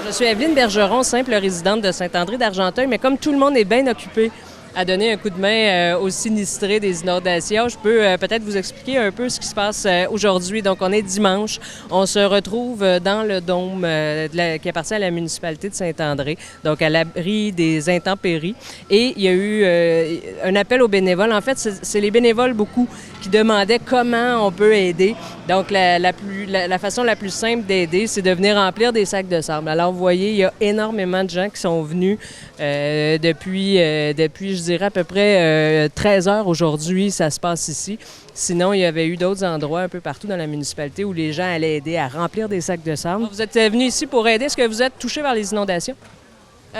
Je suis Evelyne Bergeron, simple résidente de Saint-André d'Argenteuil, mais comme tout le monde est bien occupé à donner un coup de main aux sinistrés des inondations, je peux peut-être vous expliquer un peu ce qui se passe aujourd'hui. Donc, on est dimanche. On se retrouve dans le dôme qui appartient à la municipalité de Saint-André, donc à l'abri des intempéries. Et il y a eu un appel aux bénévoles. En fait, c'est les bénévoles beaucoup qui demandaient comment on peut aider. Donc, la façon la plus simple d'aider, c'est de venir remplir des sacs de sable. Alors, vous voyez, il y a énormément de gens qui sont venus depuis, je dirais, à peu près 13 heures aujourd'hui, ça se passe ici. Sinon, il y avait eu d'autres endroits un peu partout dans la municipalité où les gens allaient aider à remplir des sacs de sable. Vous êtes venus ici pour aider. Est-ce que vous êtes touché par les inondations?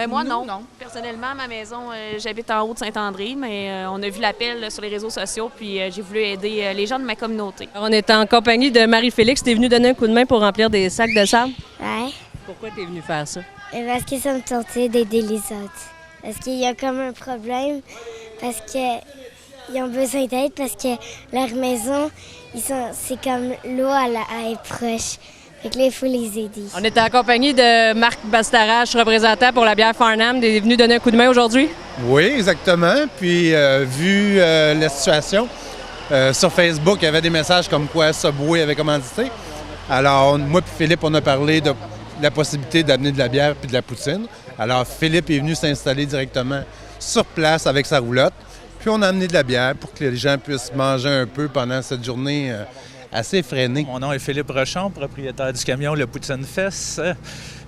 Moi, non. Personnellement, ma maison, j'habite en haut de Saint-André, mais on a vu l'appel sur les réseaux sociaux, puis j'ai voulu aider les gens de ma communauté. Alors, on est en compagnie de Marie-Félix. Tu es venue donner un coup de main pour remplir des sacs de sable? Ouais. Pourquoi tu es venue faire ça? Parce que ça me tentait d'aider les autres. Parce qu'il y a comme un problème, parce qu'ils ont besoin d'aide, parce que leur maison, c'est comme l'eau, elle est proche. Fait que là, il faut les aider. On est en compagnie de Marc Bastarache, représentant pour la bière Farnham. Tu es venu donner un coup de main aujourd'hui? Oui, exactement. Puis, vu la situation, sur Facebook, il y avait des messages comme quoi Subway avait commandité. Alors, moi et Philippe, on a parlé de la possibilité d'amener de la bière puis de la poutine. Alors, Philippe est venu s'installer directement sur place avec sa roulotte. Puis, on a amené de la bière pour que les gens puissent manger un peu pendant cette journée assez effrénée. Mon nom est Philippe Rochon, propriétaire du camion Le Poutine Fest.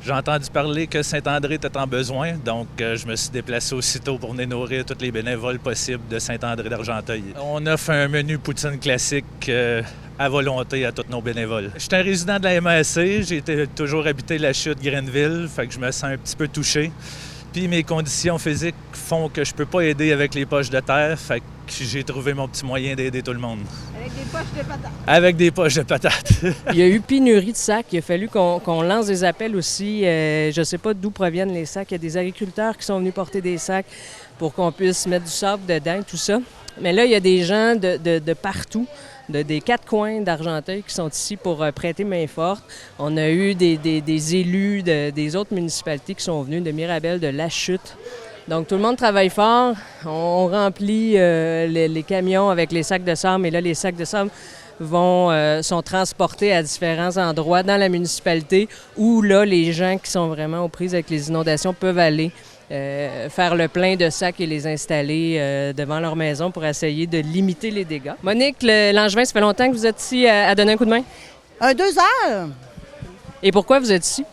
J'ai entendu parler que Saint-André était en besoin, donc je me suis déplacé aussitôt pour venir nourrir tous les bénévoles possibles de Saint-André d'Argenteuil. On offre un menu poutine classique à volonté à tous nos bénévoles. Je suis un résident de la MASC, j'ai toujours habité la chute Grenville, fait que je me sens un petit peu touché. Puis mes conditions physiques font que je peux pas aider avec les poches de terre, fait que j'ai trouvé mon petit moyen d'aider tout le monde. Avec des poches de patates. Avec des poches de patates. Il y a eu pénurie de sacs. Il a fallu qu'on lance des appels aussi. Je ne sais pas d'où proviennent les sacs. Il y a des agriculteurs qui sont venus porter des sacs pour qu'on puisse mettre du sable dedans, tout ça. Mais là, il y a des gens de partout, des quatre coins d'Argenteuil qui sont ici pour prêter main forte. On a eu des élus des autres municipalités qui sont venus, de Mirabel, de La Chute. Donc, tout le monde travaille fort. On remplit les camions avec les sacs de sable. Et là, les sacs de sable sont transportés à différents endroits dans la municipalité où, là, les gens qui sont vraiment aux prises avec les inondations peuvent aller faire le plein de sacs et les installer devant leur maison pour essayer de limiter les dégâts. Monique Langevin, ça fait longtemps que vous êtes ici à donner un coup de main? 2 heures. Et pourquoi vous êtes ici?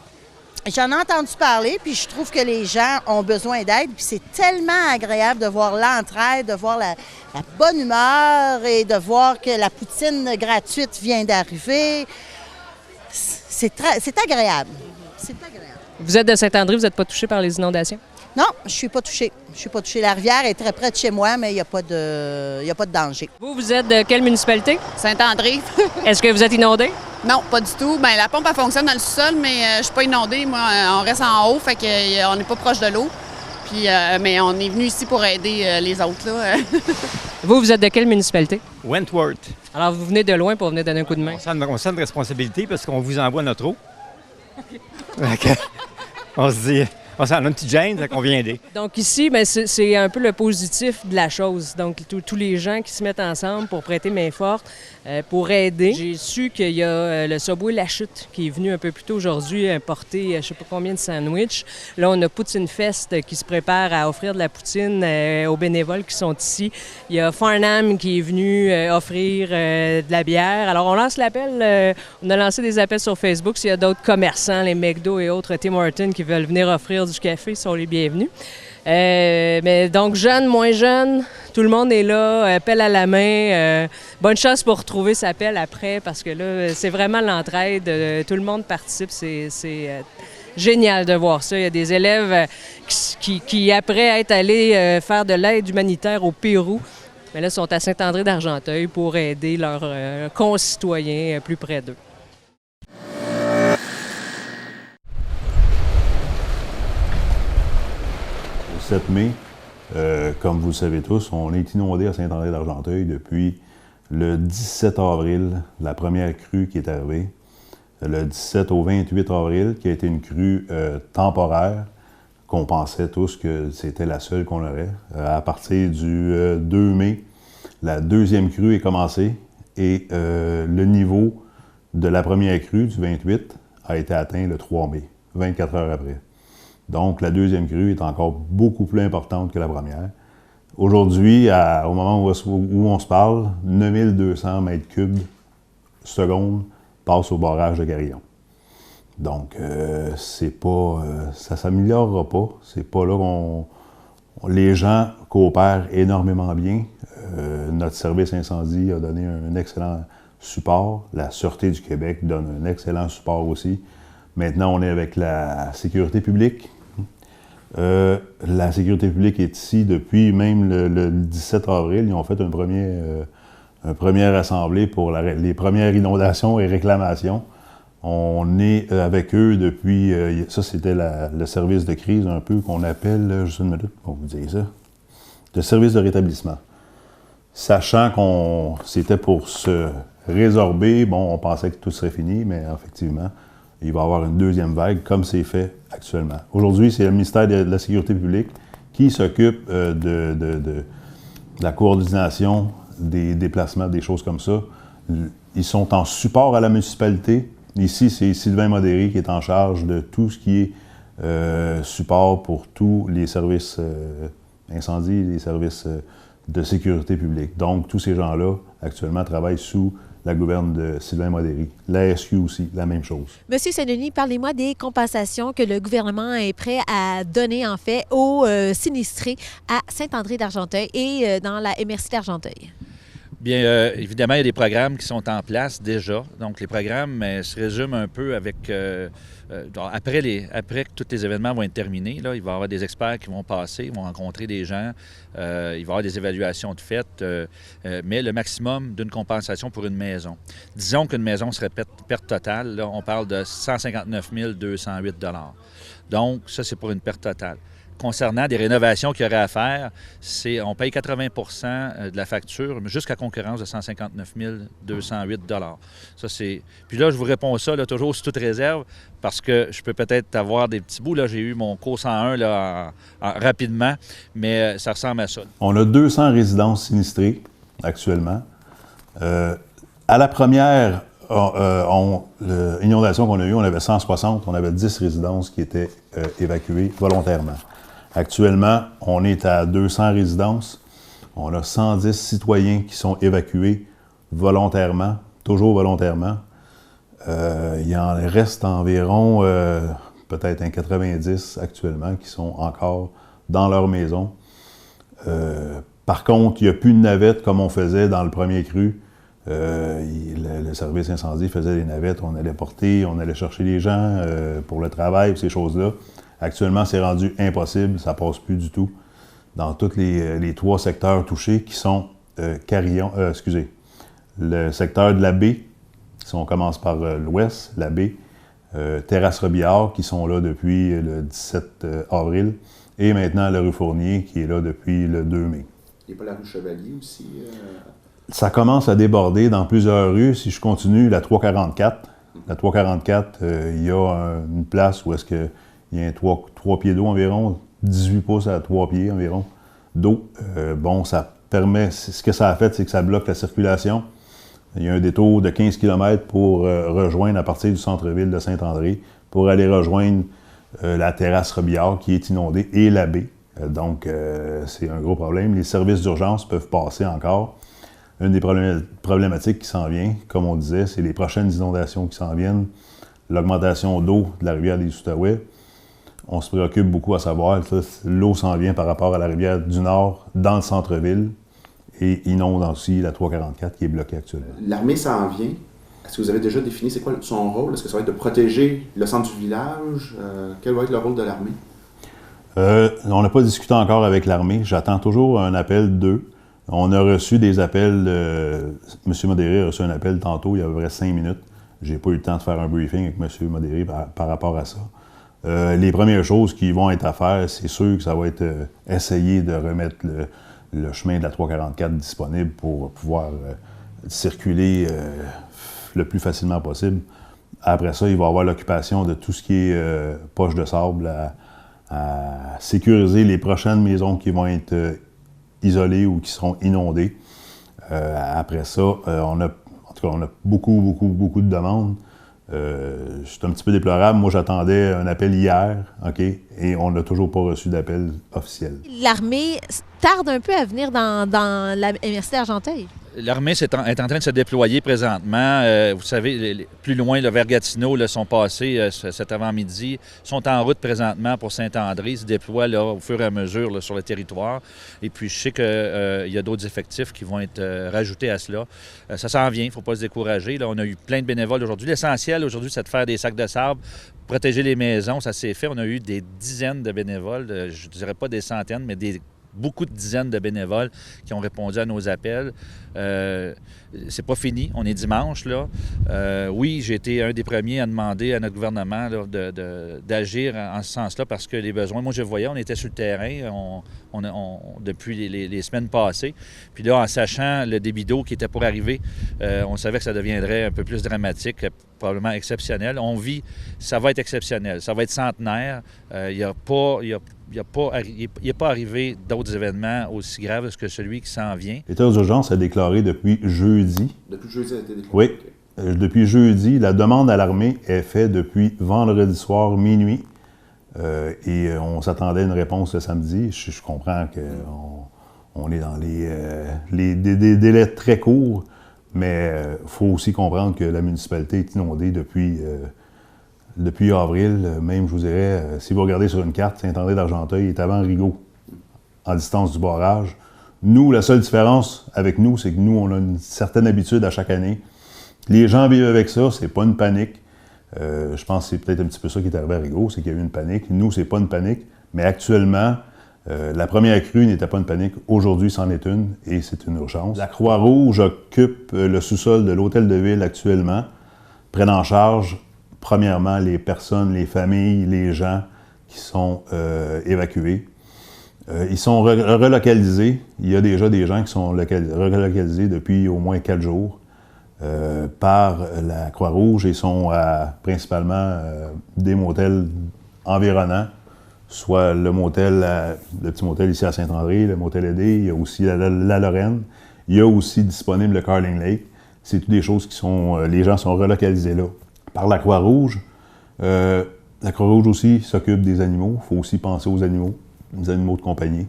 J'en ai entendu parler, puis je trouve que les gens ont besoin d'aide, puis c'est tellement agréable de voir l'entraide, de voir la bonne humeur et de voir que la poutine gratuite vient d'arriver. C'est agréable. C'est agréable. Vous êtes de Saint-André, vous n'êtes pas touché par les inondations? Non, je suis pas touchée. Je suis pas touchée. La rivière est très près de chez moi, mais il n'y a pas de danger. Vous êtes de quelle municipalité? Saint-André. Est-ce que vous êtes inondé? Non, pas du tout. Bien, la pompe, elle fonctionne dans le sous-sol, mais je suis pas inondée. Moi, on reste en haut, fait qu'on n'est pas proche de l'eau. Puis, mais on est venu ici pour aider les autres, là. Vous êtes de quelle municipalité? Wentworth. Alors, vous venez de loin pour venir donner un coup de main? On sent une responsabilité parce qu'on vous envoie notre eau. Okay. On se dit... On a une petite gêne, qu'on vient aider. Donc ici, bien, c'est un peu le positif de la chose. Donc tous les gens qui se mettent ensemble pour prêter main forte, pour aider. J'ai su qu'il y a le Subway La Chute qui est venu un peu plus tôt aujourd'hui porter je ne sais pas combien de sandwichs. Là, on a Poutine Fest qui se prépare à offrir de la poutine aux bénévoles qui sont ici. Il y a Farnham qui est venu offrir de la bière. Alors on lance l'appel, on a lancé des appels sur Facebook. S'il y a d'autres commerçants, les McDo et autres, Tim Hortons, qui veulent venir offrir du café, sont les bienvenus. Mais donc, jeunes, moins jeunes, tout le monde est là, pelle à la main. Bonne chance pour retrouver sa pelle après, parce que là, c'est vraiment l'entraide. Tout le monde participe. C'est génial de voir ça. Il y a des élèves qui après être allés faire de l'aide humanitaire au Pérou, mais là, sont à Saint-André d'Argenteuil pour aider leurs concitoyens plus près d'eux. Le 7 mai, comme vous le savez tous, on est inondé à Saint-André d'Argenteuil depuis le 17 avril, la première crue qui est arrivée. le 17 au 28 avril, qui a été une crue temporaire, qu'on pensait tous que c'était la seule qu'on aurait. À partir du 2 mai, la deuxième crue est commencée et le niveau de la première crue, du 28, a été atteint le 3 mai, 24 heures après. Donc, la deuxième crue est encore beaucoup plus importante que la première. Aujourd'hui, au moment où on se parle, 9200 mètres cubes seconde passent au barrage de Carillon. Donc, ça ne s'améliorera pas. C'est pas là les gens coopèrent énormément bien. Notre service incendie a donné un excellent support. La Sûreté du Québec donne un excellent support aussi. Maintenant, on est avec la sécurité publique. La sécurité publique est ici depuis même le 17 avril. Ils ont fait une première assemblée pour les premières inondations et réclamations. On est avec eux depuis, ça c'était le service de crise un peu qu'on appelle, juste une minute pour vous dire ça, le service de rétablissement. Sachant c'était pour se résorber, bon, on pensait que tout serait fini, mais effectivement, il va y avoir une deuxième vague, comme c'est fait actuellement. Aujourd'hui, c'est le ministère de la Sécurité publique qui s'occupe de la coordination des déplacements, des choses comme ça. Ils sont en support à la municipalité. Ici, c'est Sylvain Modéré qui est en charge de tout ce qui est support pour tous les services incendie, les services de sécurité publique. Donc, tous ces gens-là, actuellement, travaillent sous la gouverne de Sylvain Modéré. La SQ aussi, la même chose. Monsieur Saint-Denis, parlez-moi des compensations que le gouvernement est prêt à donner, en fait, aux sinistrés à Saint-André-d'Argenteuil et dans la MRC d'Argenteuil. Bien, évidemment, il y a des programmes qui sont en place déjà. Donc, les programmes se résument un peu avec... après que tous les événements vont être terminés, là, il va y avoir des experts qui vont passer, ils vont rencontrer des gens, il va y avoir des évaluations de fait, mais le maximum d'une compensation pour une maison. Disons qu'une maison serait perte totale, là, on parle de 159 208 $. Donc, ça, c'est pour une perte totale. Concernant des rénovations qu'il y aurait à faire, on paye 80 % de la facture, mais jusqu'à concurrence de 159 208 $. Ça, c'est... Puis là, je vous réponds ça là, toujours sous toute réserve, parce que je peux peut-être avoir des petits bouts. Là, j'ai eu mon cours 101 là, rapidement, mais ça ressemble à ça. On a 200 résidences sinistrées actuellement. À la première inondation qu'on a eue, on avait 160, on avait 10 résidences qui étaient évacuées volontairement. Actuellement, on est à 200 résidences. On a 110 citoyens qui sont évacués volontairement, toujours volontairement. Il en reste environ peut-être un 90 actuellement qui sont encore dans leur maison. Par contre, il n'y a plus de navettes comme on faisait dans le premier cru. Le service incendie faisait des navettes, on allait porter, on allait chercher les gens pour le travail, ces choses-là. Actuellement, c'est rendu impossible, ça ne passe plus du tout dans tous les 3 secteurs touchés qui sont le secteur de la baie, si on commence par l'ouest, la baie, Terrasse-Robillard, qui sont là depuis le 17 avril, et maintenant la rue Fournier, qui est là depuis le 2 mai. Il n'y a pas la rue Chevalier aussi? Ça commence à déborder dans plusieurs rues. Si je continue, la 344. La 344, il y a une place où est-ce qu'il y a 3 pieds d'eau environ, 18 pouces à 3 pieds environ d'eau. Ça permet... Ce que ça a fait, c'est que ça bloque la circulation. Il y a un détour de 15 km pour rejoindre à partir du centre-ville de Saint-André, pour aller rejoindre la terrasse Robillard qui est inondée et la baie. Donc, c'est un gros problème. Les services d'urgence peuvent passer encore. Une des problématiques qui s'en vient, comme on disait, c'est les prochaines inondations qui s'en viennent, l'augmentation d'eau de la rivière des Outaouais. On se préoccupe beaucoup à savoir, l'eau s'en vient par rapport à la rivière du Nord dans le centre-ville et inonde aussi la 344 qui est bloquée actuellement. L'armée s'en vient. Est-ce que vous avez déjà défini c'est quoi son rôle? Est-ce que ça va être de protéger le centre du village? Quel va être le rôle de l'armée? On n'a pas discuté encore avec l'armée. J'attends toujours un appel d'eux. On a reçu des appels, M. Modéré a reçu un appel tantôt, il y a à peu près 5 minutes. J'ai pas eu le temps de faire un briefing avec M. Modéré par rapport à ça. Les premières choses qui vont être à faire, c'est sûr que ça va être essayer de remettre le chemin de la 344 disponible pour pouvoir circuler le plus facilement possible. Après ça, il va y avoir l'occupation de tout ce qui est poche de sable à sécuriser les prochaines maisons qui vont être isolées ou qui seront inondées. Après ça, on a beaucoup de demandes. C'est un petit peu déplorable. Moi, j'attendais un appel hier, OK, et on n'a toujours pas reçu d'appel officiel. L'armée tarde un peu à venir dans la MRC d'Argenteuil. L'armée est en train de se déployer présentement. Vous savez, plus loin, vers Gatineau, là, sont passés cet avant-midi, sont en route présentement pour Saint-André. Ils se déploient là, au fur et à mesure là, sur le territoire. Et puis, je sais qu'il y a d'autres effectifs qui vont être rajoutés à cela. Ça s'en vient, il ne faut pas se décourager. Là, on a eu plein de bénévoles aujourd'hui. L'essentiel aujourd'hui, c'est de faire des sacs de sable, protéger les maisons. Ça s'est fait. On a eu des dizaines de bénévoles, je ne dirais pas des centaines, mais beaucoup de dizaines de bénévoles qui ont répondu à nos appels. C'est pas fini, on est dimanche, là. Oui, j'ai été un des premiers à demander à notre gouvernement là, d'agir en ce sens-là parce que les besoins, moi je voyais, on était sur le terrain depuis les semaines passées. Puis là, en sachant le débit d'eau qui était pour arriver, on savait que ça deviendrait un peu plus dramatique, probablement exceptionnel. On vit, ça va être exceptionnel, ça va être centenaire. Il n'est pas arrivé d'autres événements aussi graves que celui qui s'en vient. L'état d'urgence a déclaré depuis jeudi. Depuis jeudi, ça a été déclaré? Oui. Depuis jeudi, la demande à l'armée est faite depuis vendredi soir, minuit. Et on s'attendait à une réponse le samedi. Je comprends qu'on est dans des délais très courts, mais il faut aussi comprendre que la municipalité est inondée depuis avril. Même, je vous dirais, si vous regardez sur une carte, Saint-André-d'Argenteuil est avant Rigaud, en distance du barrage. Nous, la seule différence avec nous, c'est que nous, on a une certaine habitude à chaque année. Les gens vivent avec ça, c'est pas une panique. Je pense que c'est peut-être un petit peu ça qui est arrivé à Rigaud, c'est qu'il y a eu une panique. Nous, c'est pas une panique, mais actuellement, la première crue n'était pas une panique. Aujourd'hui, c'en est une, et c'est une urgence. La Croix-Rouge occupe le sous-sol de l'Hôtel de Ville actuellement, prennent en charge, premièrement, les personnes, les familles, les gens qui sont évacués. Ils sont relocalisés. Il y a déjà des gens qui sont relocalisés depuis au moins 4 jours par la Croix-Rouge et sont principalement des motels environnants, soit le petit motel ici à Saint-André, le motel Aidé, il y a aussi la Lorraine, il y a aussi disponible le Carling Lake. C'est toutes des choses qui sont... les gens sont relocalisés là. Par la Croix-Rouge, la Croix-Rouge aussi s'occupe des animaux. Il faut aussi penser aux animaux de compagnie.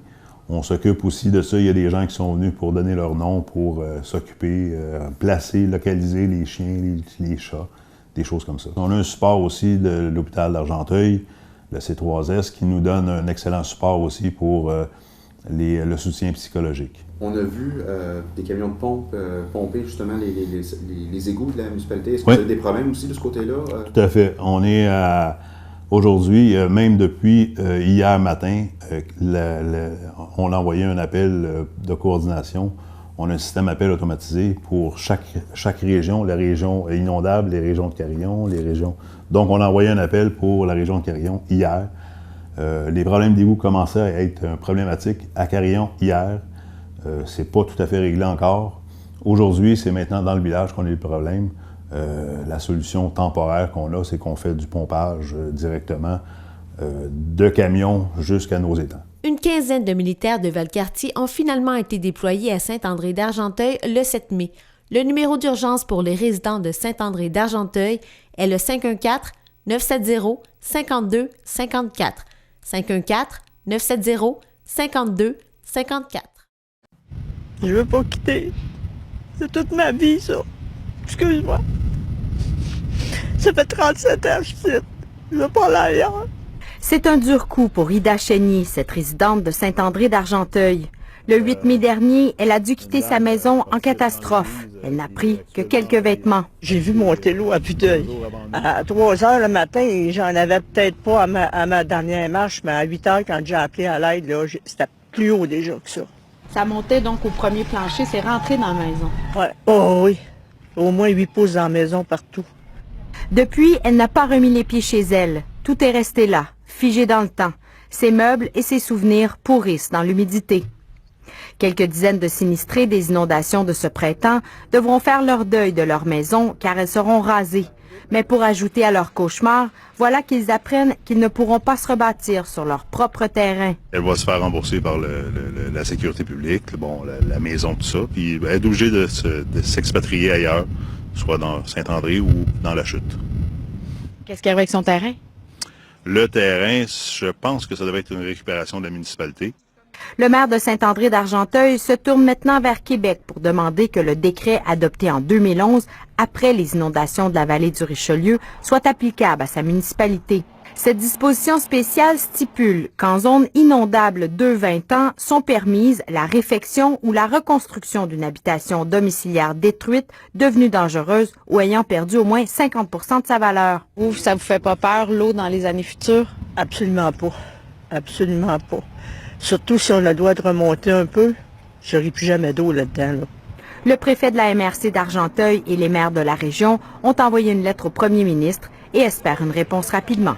On s'occupe aussi de ça. Il y a des gens qui sont venus pour donner leur nom, pour s'occuper, placer, localiser les chiens, les chats, des choses comme ça. On a un support aussi de l'hôpital d'Argenteuil, le C3S, qui nous donne un excellent support aussi pour le soutien psychologique. On a vu des camions de pompe pomper justement les égouts de la municipalité. Est-ce que oui. vous avez des problèmes aussi de ce côté-là? Tout à fait. On est aujourd'hui, même depuis hier matin, on a envoyé un appel de coordination. On a un système appel automatisé pour chaque région, la région inondable, les régions de Carillon, les régions... Donc, on a envoyé un appel pour la région de Carillon hier. Les problèmes d'égout commençaient à être problématiques à Carillon hier. C'est pas tout à fait réglé encore. Aujourd'hui, c'est maintenant dans le village qu'on a le problème. La solution temporaire qu'on a, c'est qu'on fait du pompage directement de camions jusqu'à nos étangs. Une quinzaine de militaires de Valcartier ont finalement été déployés à Saint-André-d'Argenteuil le 7 mai. Le numéro d'urgence pour les résidents de Saint-André-d'Argenteuil est le 514-970-5254. 514-970-5254. Je veux pas quitter. C'est toute ma vie, ça. Excuse-moi. Ça fait 37 ans que je suis. Je veux pas aller ailleurs. C'est un dur coup pour Ida Chénier, cette résidente de Saint-André-d'Argenteuil. Le 8 mai dernier, elle a dû quitter sa maison en catastrophe. Elle n'a pris que quelques vêtements. J'ai vu monter l'eau à vue d'œil. À 3 heures le matin, j'en avais peut-être pas à ma dernière marche, mais à 8 heures, quand j'ai appelé à l'aide, c'était plus haut déjà que ça. Ça montait donc au premier plancher, c'est rentré dans la maison. Ouais. Oh oui. Au moins 8 pouces dans la maison partout. Depuis, elle n'a pas remis les pieds chez elle. Tout est resté là, figé dans le temps. Ses meubles et ses souvenirs pourrissent dans l'humidité. Quelques dizaines de sinistrés des inondations de ce printemps devront faire leur deuil de leur maison car elles seront rasées. Mais pour ajouter à leur cauchemar, voilà qu'ils apprennent qu'ils ne pourront pas se rebâtir sur leur propre terrain. Elle va se faire rembourser par la sécurité publique, la maison, tout ça, puis elle est obligée de s'expatrier ailleurs, soit dans Saint-André ou dans la Chute. Qu'est-ce qui arrive avec son terrain? Le terrain, je pense que ça devrait être une récupération de la municipalité. Le maire de Saint-André d'Argenteuil se tourne maintenant vers Québec pour demander que le décret adopté en 2011, après les inondations de la vallée du Richelieu, soit applicable à sa municipalité. Cette disposition spéciale stipule qu'en zone inondable 2-20 ans sont permises la réfection ou la reconstruction d'une habitation domiciliaire détruite, devenue dangereuse ou ayant perdu au moins 50 % de sa valeur. Vous, ça vous fait pas peur, l'eau, dans les années futures? Absolument pas. Absolument pas. Surtout si on a le droit de remonter un peu, j'aurai plus jamais d'eau là-dedans. Là. Le préfet de la MRC d'Argenteuil et les maires de la région ont envoyé une lettre au premier ministre et espèrent une réponse rapidement.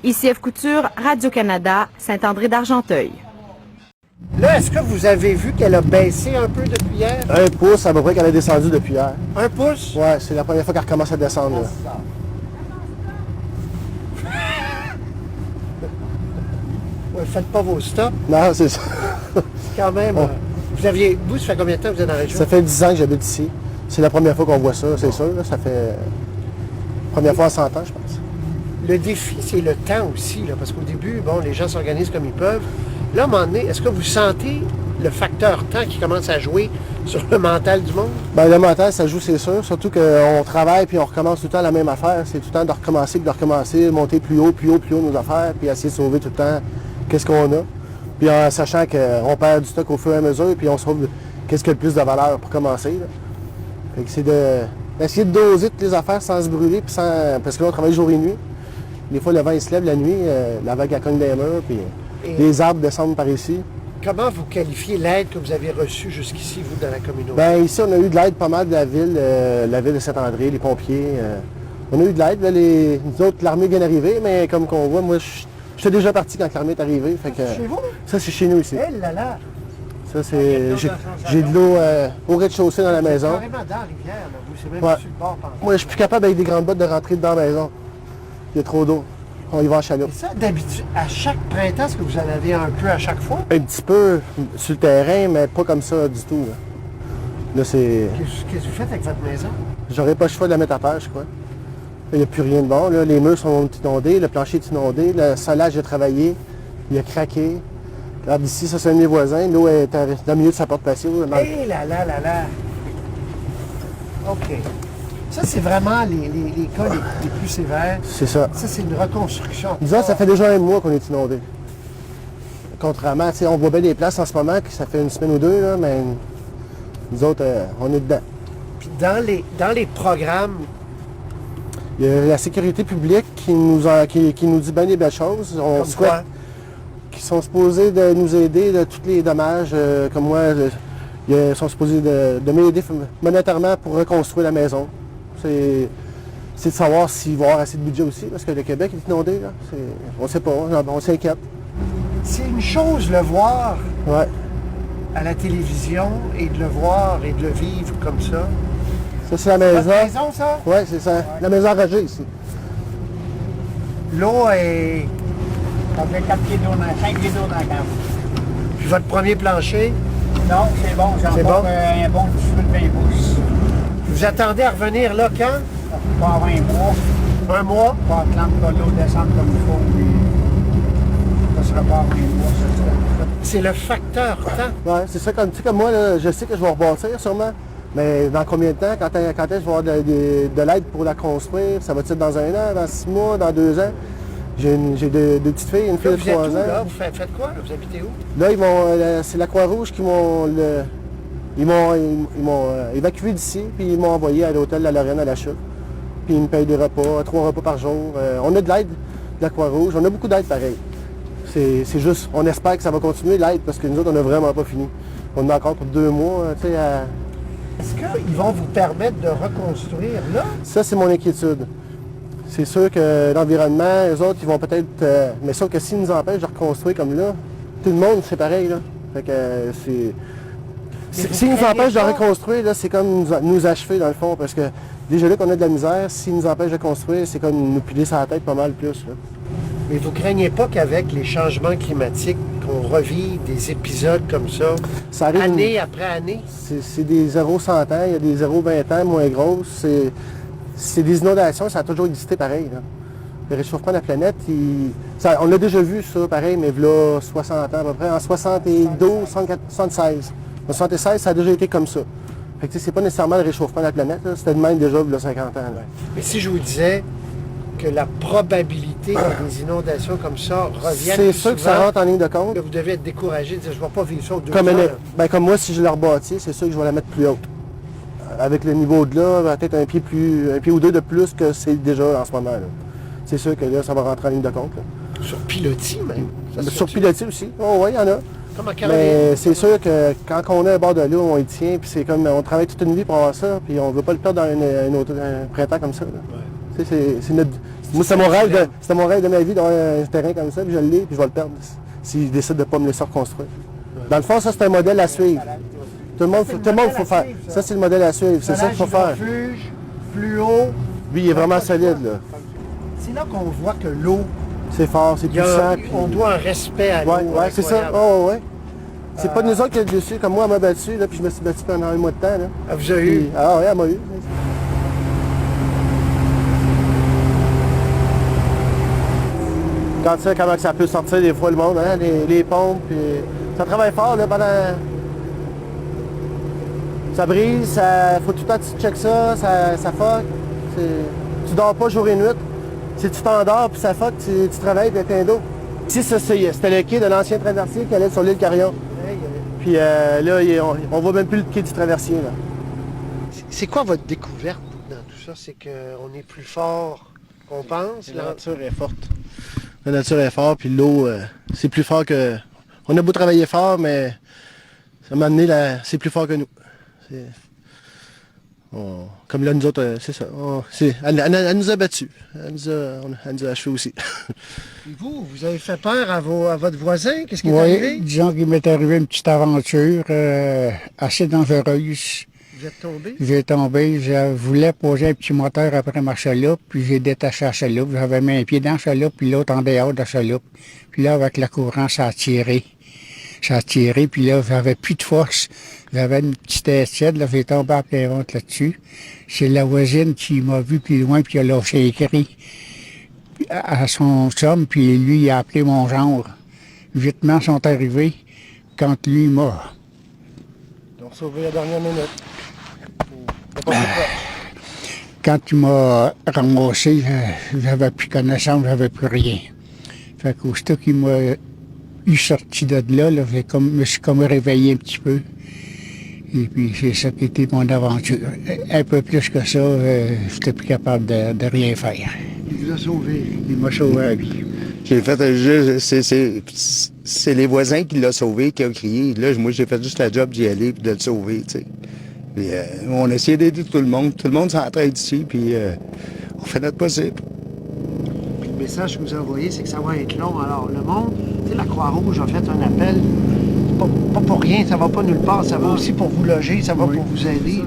Ici Ève Couture, Radio-Canada, Saint-André d'Argenteuil. Là, est-ce que vous avez vu qu'elle a baissé un peu depuis hier? 1 pouce, à peu près qu'elle a descendu depuis hier. 1 pouce? Ouais, c'est la première fois qu'elle recommence à descendre. Là. Ouais, faites pas vos stops. Non, c'est ça. Quand même. Ouais. Vous, ça fait combien de temps que vous êtes dans la région? Ça fait 10 ans que j'habite ici. C'est la première fois qu'on voit ça, c'est sûr. Là. Ça fait première fois en 100 ans, je pense. Le défi, c'est le temps aussi, là, parce qu'au début, bon, les gens s'organisent comme ils peuvent. Là, à un moment donné, est-ce que vous sentez le facteur temps qui commence à jouer sur le mental du monde? Bien, le mental, ça joue, c'est sûr. Surtout qu'on travaille puis on recommence tout le temps la même affaire. C'est tout le temps de recommencer, monter plus haut nos affaires, puis essayer de sauver tout le temps qu'est-ce qu'on a. Puis en sachant qu'on perd du stock au fur et à mesure, puis on sauve qu'est-ce qui a le plus de valeur pour commencer. Là. Fait que c'est d'essayer de doser toutes les affaires sans se brûler, puis parce que là, on travaille jour et nuit. Des fois, le vent il se lève la nuit, la vague elle cogne des murs, puis les arbres descendent par ici. Comment vous qualifiez l'aide que vous avez reçue jusqu'ici, vous, dans la communauté? Bien, ici, on a eu de l'aide pas mal de la ville de Saint-André, les pompiers. On a eu de l'aide. Nous autres, l'armée vient d'arriver, mais comme qu'on voit, moi, j'étais déjà parti quand l'armée est arrivée. Fait que, chez vous? Ça, c'est chez nous ici. Eh là là! Ça, c'est... J'ai de l'eau au rez-de-chaussée dans la maison. C'est carrément dans la rivière, là. Vous, c'est même Ouais. sur le bord. Moi, je suis plus capable avec des grandes bottes de rentrer dans la maison. Il y a trop d'eau. On y va en chaloupe. Et ça, d'habitude, à chaque printemps, est-ce que vous en avez un peu à chaque fois? Un petit peu sur le terrain, mais pas comme ça du tout. Là, c'est... Qu'est-ce que vous faites avec votre maison? J'aurais pas le choix de la mettre à terre, je crois. Il n'y a plus rien de bon. Là. Les murs sont inondés, le plancher est inondé, le solage a travaillé, il a craqué. Regarde ici, ça c'est un de mes voisins. L'eau est dans le milieu de sa porte patio. Eh là là là là! OK. Ça, c'est vraiment les cas les plus sévères. C'est ça. Ça, c'est une reconstruction. Disons, ça fait déjà un mois qu'on est inondé. Contrairement, on voit bien des places en ce moment, que ça fait une semaine ou deux, là, mais nous autres, on est dedans. Puis dans les programmes, il y a la sécurité publique qui nous dit bien des belles choses. On souhaite quoi? Qui sont supposés de nous aider de tous les dommages, comme moi, ils sont supposés de m'aider monétairement pour reconstruire la maison. C'est de savoir s'il va y avoir assez de budget aussi, parce que le Québec est inondé, là. On ne sait pas, on s'inquiète. C'est une chose le voir ouais. À la télévision et de le voir et de le vivre comme ça. Ça, c'est la maison. Votre maison, ça? Oui, c'est ça. Ouais. La maison enragée ici. L'eau est... Ça fait 4 pieds d'eau, 5 pieds d'eau dans la cave. Puis votre premier plancher? Non, c'est bon. J'ai encore un bon 18-20 pouces. Vous attendez à revenir là quand? Pas avant un mois. Un mois? Pas attendre que l'eau descende comme il faut. Puis ça sera pas avant un mois, ça. C'est le facteur temps. Oui, c'est ça. Comme moi, là, je sais que je vais rebâtir sûrement. Mais dans combien de temps? Quand est-ce que je vais avoir de l'aide pour la construire? Ça va-t-il dans 1 an, dans 6 mois, dans 2 ans? J'ai deux petites filles, une fille de 3 ans. Là? Vous faites quoi? Là? Vous habitez où? Là, c'est la Croix-Rouge qui m'ont... Ils m'ont évacué d'ici, puis ils m'ont envoyé à l'hôtel La Lorraine à la Chute. Puis ils me payent des repas, 3 repas par jour. On a de l'aide de la Croix-Rouge, on a beaucoup d'aide pareil. C'est juste, on espère que ça va continuer l'aide, parce que nous autres, on n'a vraiment pas fini. On a encore pour 2 mois, tu sais, à... Est-ce qu'ils vont vous permettre de reconstruire là? Ça, c'est mon inquiétude. C'est sûr que l'environnement, eux autres, ils vont peut-être... mais sauf que s'ils nous empêchent de reconstruire comme là, tout le monde, c'est pareil, là. Fait que s'ils nous empêchent de reconstruire, là, c'est comme nous achever dans le fond, parce que déjà là qu'on a de la misère, s'ils nous empêchent de construire, c'est comme nous piler sur la tête pas mal plus. Là. Mais vous craignez pas qu'avec les changements climatiques, qu'on revive des épisodes comme ça arrive année après année? C'est des 0-100 ans, il y a des 0-20 ans moins grosses. C'est des inondations, ça a toujours existé pareil. Là. Le réchauffement de la planète, on l'a déjà vu ça, pareil, mais là, 60 ans à peu près, en 72, 76. En 76, ça a déjà été comme ça. Fait que c'est pas nécessairement le réchauffement de la planète, c'était de même déjà il y a 50 ans. Là. Mais si je vous disais que la probabilité que des inondations comme ça reviennent c'est sûr que ça rentre en ligne de compte. Là, vous devez être découragé de dire je ne vais pas vivre ça aux 2 ans. Comme moi, si je la rebâtis, c'est sûr que je vais la mettre plus haute. Avec le niveau de là, peut-être un pied ou deux de plus que c'est déjà en ce moment. Là. C'est sûr que là, ça va rentrer en ligne de compte. Là. Sur pilotis même? Sur pilotis aussi. Oh oui, il y en a. Comme à mais c'est sûr que quand on a un bord de l'eau, on y tient, puis c'est comme on travaille toute une vie pour avoir ça, puis on ne veut pas le perdre dans un printemps comme ça. Ouais. Moi, c'était mon rêve de ma vie d'avoir un terrain comme ça, puis je l'ai, puis je vais le perdre si je décide de ne pas me laisser reconstruire. Ouais. Dans le fond, ça, c'est un modèle à suivre. Tout le monde, faut faire. Ça, c'est le modèle à suivre. C'est ça qu'il faut faire. Plus haut. Lui, il est vraiment solide, là. C'est là qu'on voit que l'eau... C'est fort, c'est puissant. On doit un respect à l'eau. Oui, c'est ça. Oh, ouais. C'est pas nous autres qui a dessus, comme moi, elle m'a battu, là, puis je me suis battu pendant un mois de temps. Là. Ah, vous avez eu? Ah oui, elle m'a eu. Quand tu sais comment ça peut sortir des fois le monde, hein, les pompes, puis ça travaille fort là, pendant... Ça brise, faut tout le temps que tu checkes ça fuck. Tu dors pas jour et nuit. Si tu t'endors puis ça fuck, tu travailles avec plein d'eau. Ici, c'était le quai de l'ancien traversier qui allait sur l'île Carillon. Puis là, on voit même plus le quai du traversier. Là. C'est quoi votre découverte dans tout ça? C'est qu'on est plus fort qu'on pense? La nature est forte. La nature est forte, puis l'eau, c'est plus fort que... On a beau travailler fort, mais ça m'a amené, c'est plus fort que nous. Comme là, nous autres, c'est ça. Elle nous a battus. Elle nous a achevés aussi. Et vous avez fait peur à votre voisin? Qu'est-ce qui est arrivé? Oui, disons qu'il m'est arrivé une petite aventure assez dangereuse. Vous êtes tombé? J'ai tombé. Je voulais poser un petit moteur après ma chaloupe, puis j'ai détaché la chaloupe. J'avais mis un pied dans la chaloupe, puis l'autre en dehors de la chaloupe. Puis là, avec la courant, ça a tiré. Ça a tiré, puis là, j'avais plus de force. J'avais une petite assiette, là, j'ai tombé à plein ventre là-dessus. C'est la voisine qui m'a vu plus loin, puis elle a lâché les cris à son chum, puis lui, il a appelé mon gendre. Vitement sont arrivés quand lui m'a... Ils ont sauvé la dernière minute. Quand il m'a ramassé, j'avais plus connaissance, j'avais plus rien. Fait qu'aussitôt qu'il m'a eu sorti de là, je me suis comme réveillé un petit peu. Et puis c'est ça qui était mon aventure. Un peu plus que ça, j'étais plus capable de rien faire. Il vous a sauvé. Il m'a sauvé la vie. J'ai fait c'est les voisins qui l'ont sauvé, qui ont crié. Là, moi, j'ai fait juste la job d'y aller et de le sauver, tu sais. Puis, on a essayé d'aider tout le monde. Tout le monde s'entraide ici, puis on fait notre possible. Puis le message que vous envoyez, c'est que ça va être long. Alors, le monde, tu sais, la Croix-Rouge a fait un appel. Pas pour rien, ça va pas nulle part. Ça va aussi pour vous loger, ça va pour vous aider.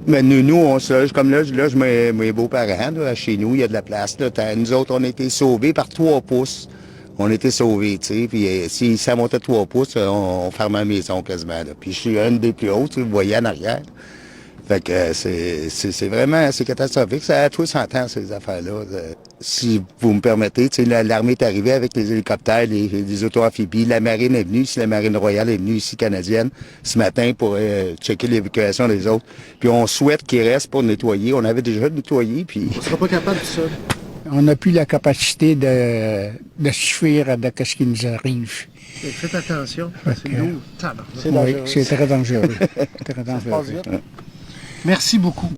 Mais nous, on se loge. Comme là, je mets mes beaux-parents, là, chez nous, il y a de la place. Là. Nous autres, on a été sauvés par 3 pouces. On a été sauvés, tu sais. Puis si ça montait 3 pouces, on fermait la maison quasiment. Là. Puis je suis une des plus hautes, vous voyez en arrière. Fait que c'est vraiment, c'est catastrophique. Ça a tout s'entend, ces affaires-là. Si vous me permettez, tu sais, l'armée est arrivée avec les hélicoptères, les auto-amphibies. La marine est venue ici, la marine royale est venue ici, canadienne, ce matin pour checker l'évacuation des autres. Puis on souhaite qu'ils restent pour nettoyer. On avait déjà nettoyé, puis... On sera pas capable de ça. On n'a plus la capacité de suivre de ce qui nous arrive. Faites attention, c'est lourd. C'est très dangereux. Très dangereux. Merci beaucoup.